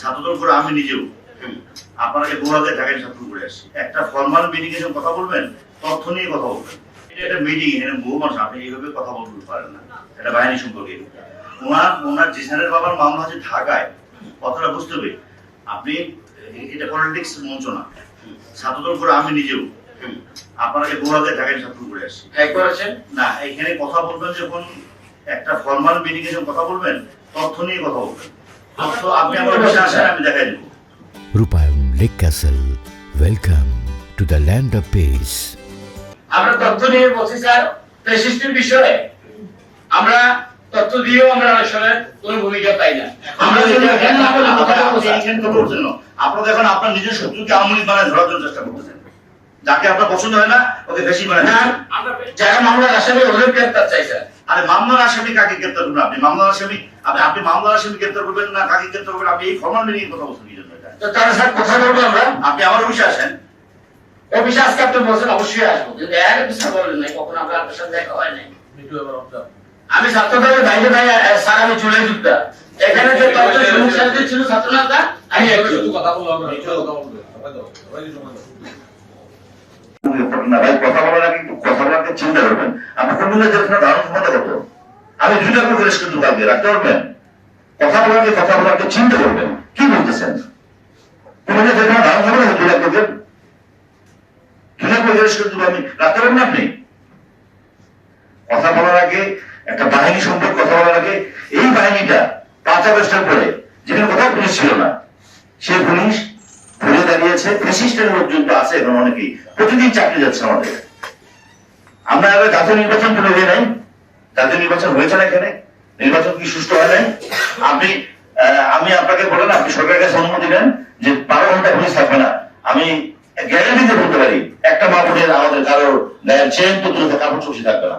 ছাত্রদল করে আমি নিজেও আপনাকে 2000 টাকায় ছাত্র করে আসছি। একটা ফর্মাল মিটিং এ কথা বলবেন, তথ্য নিয়ে কথা বলবেন। এটা একটা মিটিং, এখানে বহু মানুষ, আপনি এইভাবে কথা বলতে পারেন না। এটা বাহিনী সম্পর্কে ওনার জিসানের বাবার মামলা আছে ঢাকায়, কথাটা বুঝতে হবে। আপনি এটা পলিটিক্স মঞ্চ না। ছাত্রদল করে আমি নিজেও আপনাকে 2000 টাকায় ছাত্র করে আসছি। না, এখানে কথা বলবেন যখন একটা ফর্মাল মিটিং এ কথা বলবেন, তথ্য নিয়ে কথা বলবেন। তথ্য আপনি আমার কাছে আসেন, আমি দেখাই দেবো। রূপায়ণ lake castle, welcome to the land of piece. আমরা তথ্য নিয়ে বলছি স্যার, ফ্যাসিস্টের বিষয়ে আমরা তথ্য দিয়েও আমরা আসলে কোনো ভূমিকা পাই না। আমরা আপনারা দেখুন আপনার নিজের শত্রুকে আমলি বানায় ধরার জন্য চেষ্টা করতেছেন। যাকে আপনার পছন্দ হয় না ওকে বেশি বানায় যারা মামলার আসামি ওদের গ্রেপ্তার চাই স্যার। আরে মামলার আসামি কাকে গ্রেপ্তার করবেন? আপনি মামলার আসামি, আপনি মামলার আসামি গ্রেপ্তার করবেন না কাকে গ্রেপ্তার করবেন? আপনি এই ফর্মাল মিটিং কথা বলছেন কি জন্য? তো তারা স্যার কথা বলবো আমরা। আপনি আমার অফিসে আসেন। অফিসে আজকে আপনি বলছেন অবশ্যই আসবো, কিন্তু এর স্যার বলেন নাই, কখন আমরা আপনার সাথে দেখা হয় নাই। আমি ছাত্রদলের বাইরে বাইরে স্যার, আমি জুলাই যুদ্ধা এখানে যে তথ্য সমস্যা ছিল ছাত্রনেতা, আমি একটু কথা বলবো। কথা বলার আগে একটু কথা বলাকে চিন্তা করবেন। আপনি কোনগুলো দেখেন ধারণ ক্ষমতা কত? আমি 2 টাকা করে কিন্তু কালকে রাখতে পারবেন। কথা বলাকে চিন্তা করবেন। কি বলতেছেন? তোমাদের দেখেন ধারণ ক্ষমতা কত? 2 লাখ লোকের 2 লাখ লোকের কিন্তু আমি রাখতে পারবেন। আপনি কথা বলার আগে একটা বাহিনী সম্পর্কে কথা বলার আগে, এই বাহিনীটা 5 আগস্টের পরে যেখানে কোথাও পুলিশ ছিল না, সে পুলিশ ঘুরে দাঁড়িয়েছে। ফ্যাসিস্টের লোকজন তো আছে এখন অনেকেই, প্রতিদিন চাকরি যাচ্ছে আমাদের। আমরা এবার জাতীয় নির্বাচন তুলে দিয়ে নাই। জাতীয় নির্বাচন হয়েছে না, এখানে নির্বাচন কি সুষ্ঠু হয় নাই? আমি আপনাকে বলেন, আপনি সরকারের কাছে অনুমতি নেন যে 12 ঘন্টা পুলিশ থাকবে না। আমি গ্যারান্টি দিয়ে বলতে পারি, একটা মাহবুবের আমাদের কারোর গায়ের চেন তো তুলে কাপড় চুষি থাকবে না।